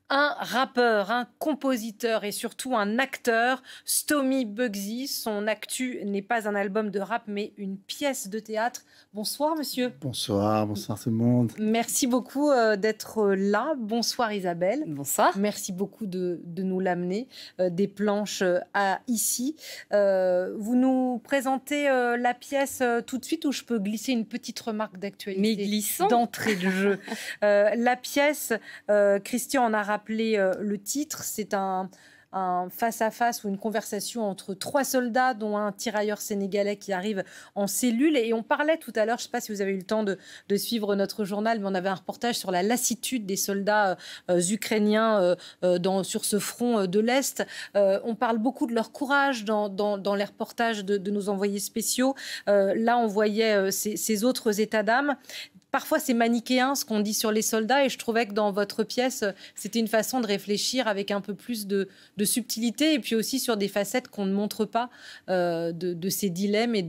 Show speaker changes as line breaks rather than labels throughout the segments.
Un rappeur, un compositeur et surtout un acteur, Stomy Bugsy. Son actu n'est pas un album de rap, mais une pièce de théâtre. Bonsoir, monsieur.
Bonsoir, bonsoir tout le monde.
Merci beaucoup d'être là. Bonsoir, Isabelle.
Bonsoir.
Merci beaucoup de nous l'amener des planches à ici. Vous nous présentez la pièce tout de suite ou je peux glisser une petite remarque d'actualité?
Mais glissons.
D'entrée de jeu. La pièce, Christian en a rappelé le titre, c'est un face-à-face ou une conversation entre trois soldats, dont un tirailleur sénégalais qui arrive en cellule. Et on parlait tout à l'heure, je ne sais pas si vous avez eu le temps de suivre notre journal, mais on avait un reportage sur la lassitude des soldats ukrainiens sur ce front de l'Est. On parle beaucoup de leur courage dans les reportages de nos envoyés spéciaux. Là, on voyait ces autres états d'âme. Parfois, c'est manichéen ce qu'on dit sur les soldats et je trouvais que dans votre pièce, c'était une façon de réfléchir avec un peu plus de subtilité et puis aussi sur des facettes qu'on ne montre pas de ces dilemmes et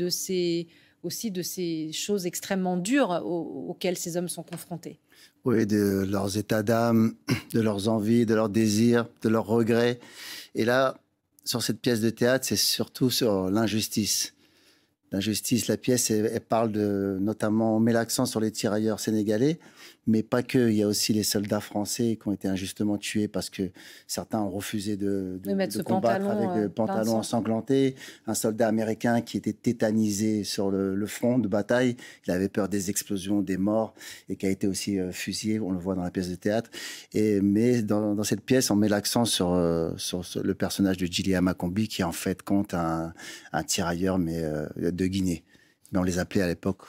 aussi de ces choses extrêmement dures auxquelles ces hommes sont confrontés.
Oui, de leurs états d'âme, de leurs envies, de leurs désirs, de leurs regrets. Et là, sur cette pièce de théâtre, c'est surtout sur l'injustice. L'injustice, la pièce, elle parle notamment, on met l'accent sur les tirailleurs sénégalais, mais pas que. Il y a aussi les soldats français qui ont été injustement tués parce que certains ont refusé de combattre avec le pantalon ensanglanté. Un soldat américain qui était tétanisé sur le front de bataille. Il avait peur des explosions, des morts, et qui a été aussi fusillé. On le voit dans la pièce de théâtre. Mais dans cette pièce, on met l'accent sur le personnage de Djily Amakombi, qui en fait compte un tirailleur, mais de Guinée. Mais on les appelait à l'époque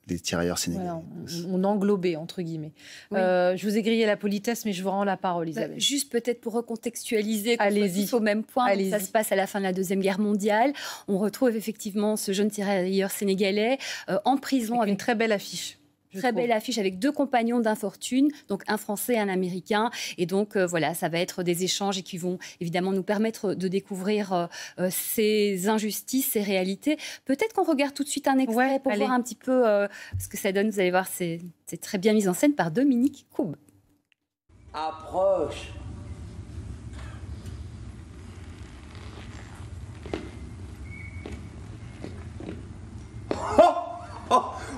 les tirailleurs sénégalais.
Voilà, on englobait, entre guillemets. Oui. Je vous ai grillé la politesse, mais je vous rends la parole, Isabelle.
Juste peut-être pour recontextualiser, qu'on soit tous au même point. Donc, ça se passe à la fin de la Deuxième Guerre mondiale. On retrouve effectivement ce jeune tirailleur sénégalais en prison.
Avec une très belle affiche.
Très belle affiche avec deux compagnons d'infortune, donc un Français et un Américain. Et donc, voilà, ça va être des échanges et qui vont évidemment nous permettre de découvrir ces injustices, ces réalités. Peut-être qu'on regarde tout de suite un extrait pour voir un petit peu ce que ça donne. Vous allez voir, c'est très bien mis en scène par Dominique Coub.
Approche.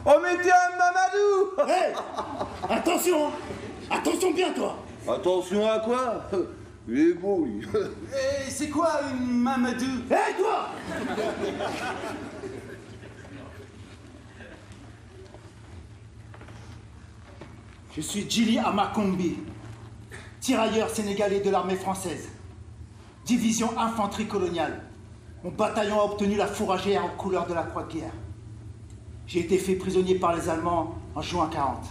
Oh, mais t'es un Mamadou!
Hé! Attention! Attention bien, toi!
Attention à quoi? Il est beau, lui.
Et c'est quoi une Mamadou? Hé, toi! Je suis Djily Amakombi, tirailleur sénégalais de l'armée française. Division infanterie coloniale. Mon bataillon a obtenu la fourragère aux couleurs de la croix de guerre. J'ai été fait prisonnier par les Allemands en juin 40.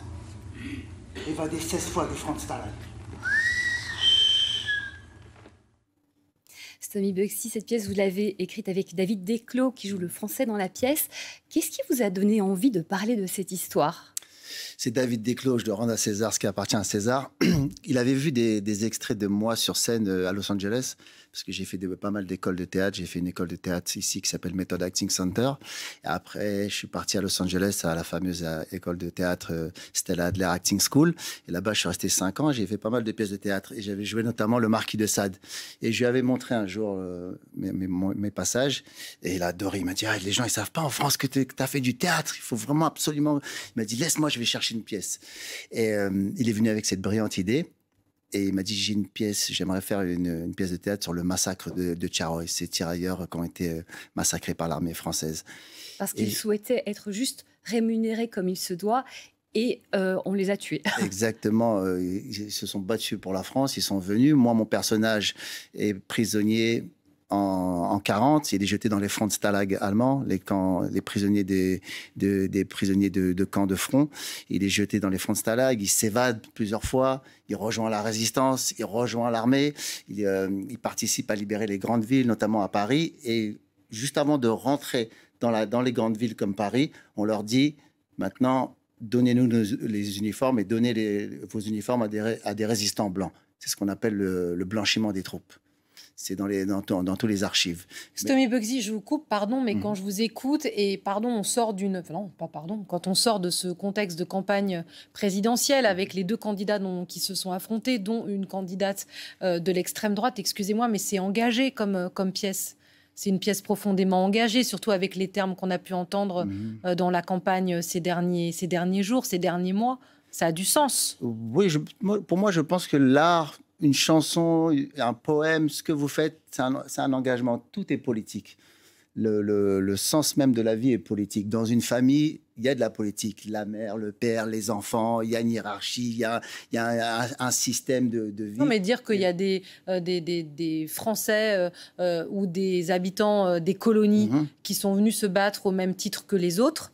Évadé 16 fois du front de Stalag.
Stomy Bugsy, cette pièce, vous l'avez écrite avec David Desclos, qui joue le français dans la pièce. Qu'est-ce qui vous a donné envie de parler de cette histoire ?
C'est David Desclos, je dois rendre à César ce qui appartient à César. Il avait vu des extraits de moi sur scène à Los Angeles, parce que j'ai fait pas mal d'écoles de théâtre. J'ai fait une école de théâtre ici qui s'appelle Method Acting Center. Et après, je suis parti à Los Angeles à la fameuse école de théâtre Stella Adler Acting School. Et là-bas, je suis resté 5 ans. J'ai fait pas mal de pièces de théâtre. Et j'avais joué notamment le Marquis de Sade. Et je lui avais montré un jour mes passages. Et il a adoré. Il m'a dit, les gens, ils savent pas en France que tu as fait du théâtre. Il faut vraiment absolument... Il m'a dit, laisse-moi, je vais chercher une pièce. Et il est venu avec cette brillante idée. Et il m'a dit, j'ai une pièce, j'aimerais faire une pièce de théâtre sur le massacre de Tcharoy, ces tirailleurs qui ont été massacrés par l'armée française.
Parce qu'ils souhaitaient être juste rémunérés comme il se doit, et on les a tués.
Exactement, ils se sont battus pour la France, ils sont venus. Moi, mon personnage est prisonnier en 40, il est jeté dans les fronts de stalag allemands, les prisonniers des prisonniers de camps de front. Il est jeté dans les fronts de stalag, il s'évade plusieurs fois, il rejoint la résistance, il rejoint l'armée, il participe à libérer les grandes villes, notamment à Paris. Et juste avant de rentrer dans les grandes villes comme Paris, on leur dit maintenant, donnez-nous les uniformes et donnez vos uniformes à des résistants blancs. C'est ce qu'on appelle le blanchiment des troupes. C'est dans tous les archives.
Stomy Bugsy, je vous coupe, pardon, mais quand je vous écoute, et pardon, on sort quand on sort de ce contexte de campagne présidentielle avec les deux candidats qui se sont affrontés, dont une candidate de l'extrême droite, excusez-moi, mais c'est engagé comme pièce. C'est une pièce profondément engagée, surtout avec les termes qu'on a pu entendre dans la campagne ces derniers jours, ces derniers mois. Ça a du sens.
Oui, pour moi, je pense que l'art, une chanson, un poème, ce que vous faites, c'est un engagement. Tout est politique. Le sens même de la vie est politique. Dans une famille, il y a de la politique. La mère, le père, les enfants, il y a une hiérarchie, il y a un système de vie.
Non, mais dire qu'il y a des Français ou des habitants des colonies qui sont venus se battre au même titre que les autres,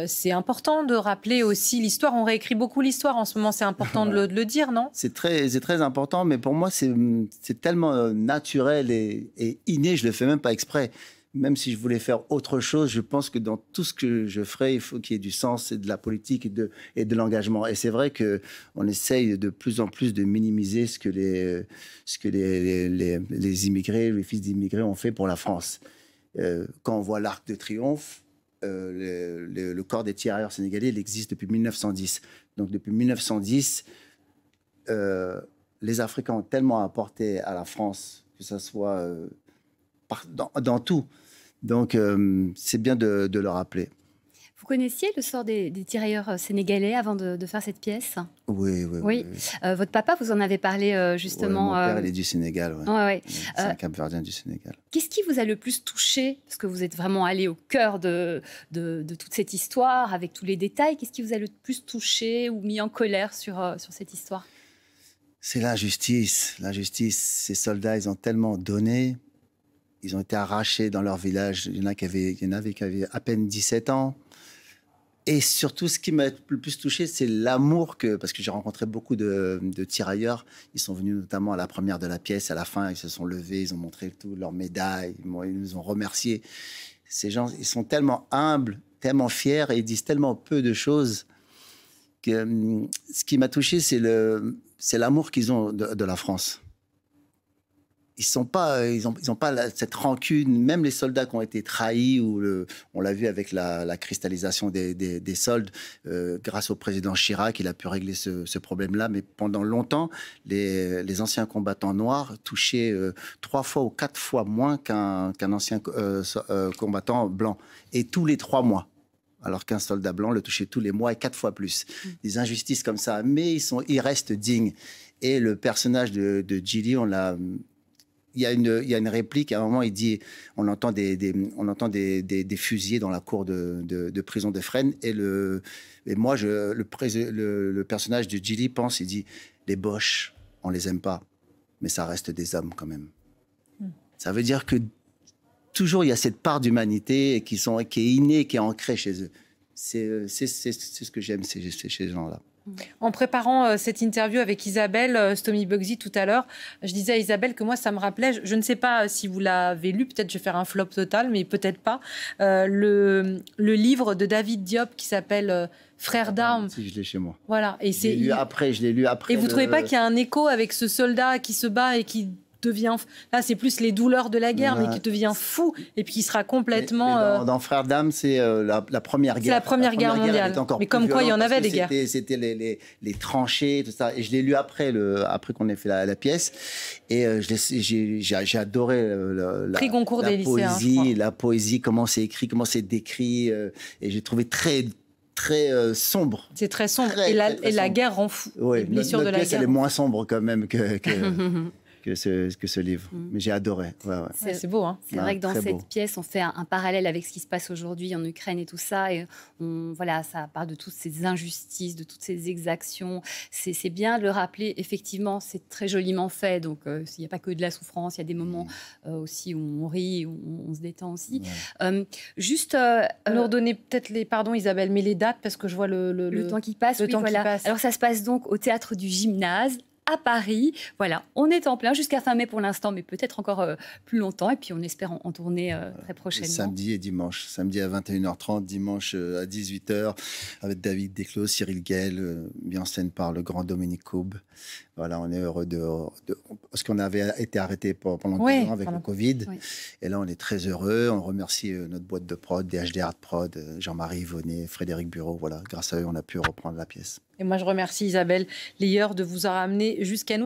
c'est important de rappeler aussi l'histoire. On réécrit beaucoup l'histoire en ce moment, c'est important de le dire, non? C'est
très important, mais pour moi, c'est tellement naturel et inné, je ne le fais même pas exprès. Même si je voulais faire autre chose, je pense que dans tout ce que je ferai, il faut qu'il y ait du sens et de la politique et de l'engagement. Et c'est vrai qu'on essaye de plus en plus de minimiser ce que les immigrés, les fils d'immigrés ont fait pour la France. Quand on voit l'Arc de Triomphe, le corps des tirailleurs sénégalais, il existe depuis 1910. Donc depuis 1910, les Africains ont tellement apporté à la France, que ce soit dans tout. Donc, c'est bien de le rappeler.
Vous connaissiez le sort des tirailleurs sénégalais avant de faire cette pièce?
Oui.
Votre papa, vous en avez parlé justement.
Mon père, il est du Sénégal. C'est un Cap-Verdien du Sénégal.
Qu'est-ce qui vous a le plus touché? Parce que vous êtes vraiment allé au cœur de toute cette histoire, avec tous les détails. Qu'est-ce qui vous a le plus touché ou mis en colère sur cette histoire?
C'est l'injustice. L'injustice, ces soldats, ils ont tellement donné. Ils ont été arrachés dans leur village. Il y en avait qui avaient à peine 17 ans. Et surtout, ce qui m'a le plus touché, c'est l'amour parce que j'ai rencontré beaucoup de tirailleurs. Ils sont venus notamment à la première de la pièce. À la fin, ils se sont levés, ils ont montré toutes leurs médailles, ils nous ont remerciés. Ces gens, ils sont tellement humbles, tellement fiers et ils disent tellement peu de choses que ce qui m'a touché, c'est l'amour qu'ils ont de la France. Ils ont pas cette rancune. Même les soldats qui ont été trahis, on l'a vu avec la cristallisation des soldes, grâce au président Chirac, il a pu régler ce problème-là. Mais pendant longtemps, les anciens combattants noirs touchaient 3 fois ou 4 fois moins qu'un ancien combattant blanc. Et tous les 3 mois. Alors qu'un soldat blanc le touchait tous les mois et 4 fois plus. Des injustices comme ça. Mais ils restent dignes. Et le personnage de Djily, il y a une réplique, à un moment, il dit, on entend des fusillés dans la cour de prison de Fresnes, et moi, le personnage de Djily pense, il dit, les Boches, on les aime pas, mais ça reste des hommes quand même. Ça veut dire que toujours, il y a cette part d'humanité qui est innée, qui est ancrée chez eux. C'est ce que j'aime chez ces gens-là.
En préparant cette interview avec Isabelle Stomy Bugsy tout à l'heure, je disais à Isabelle que moi, ça me rappelait, je ne sais pas si vous l'avez lu, peut-être je vais faire un flop total, mais peut-être pas, le livre de David Diop qui s'appelle Frères d'armes.
Si, je l'ai chez moi.
Voilà. Et
je l'ai lu après.
Et vous ne trouvez pas qu'il y a un écho avec ce soldat qui se bat et qui devient... Là, c'est plus les douleurs de la guerre, mais qui devient fou et puis qui sera complètement...
Mais dans Frères d'armes, c'est la première guerre.
C'est la première guerre mondiale. Mais comme quoi, il y en avait des guerres.
C'était les tranchées, tout ça. Et je l'ai lu après qu'on ait fait la pièce. Et j'ai adoré
Prix Goncourt des lycéens,
la poésie, comment c'est écrit, comment c'est décrit. Et j'ai trouvé très sombre.
C'est très sombre. Et la guerre rend fou.
Oui,
les blessures de la guerre.
Elle est moins sombre quand même que ce livre. Mais j'ai adoré.
C'est beau, hein.
C'est vrai que dans cette pièce, on fait un parallèle avec ce qui se passe aujourd'hui en Ukraine et tout ça. Et ça parle de toutes ces injustices, de toutes ces exactions. C'est bien de le rappeler. Effectivement, c'est très joliment fait. Donc, il n'y a pas que de la souffrance. Il y a des moments aussi où on rit, où on se détend aussi. Juste...
nous redonner peut-être pardon Isabelle, mais les dates, parce que je vois le
temps qui passe.
Qui passe.
Alors, ça se passe donc au Théâtre du Gymnase, à Paris. Voilà, on est en plein jusqu'à fin mai pour l'instant, mais peut-être encore plus longtemps. Et puis, on espère en tourner très prochainement.
Samedi et dimanche. Samedi à 21h30, dimanche à 18h, avec David Desclos, Cyril Gale, mis en scène par le grand Dominique Coube. Voilà, on est heureux parce qu'on avait été arrêté pendant 2 ans avec le Covid. Oui. Et là, on est très heureux. On remercie notre boîte de prod, DHD Art Prod, Jean-Marie Yvonnet, Frédéric Bureau. Voilà, grâce à eux, on a pu reprendre la pièce.
Et moi, je remercie Isabelle Leyer de vous avoir amené jusqu'à nous.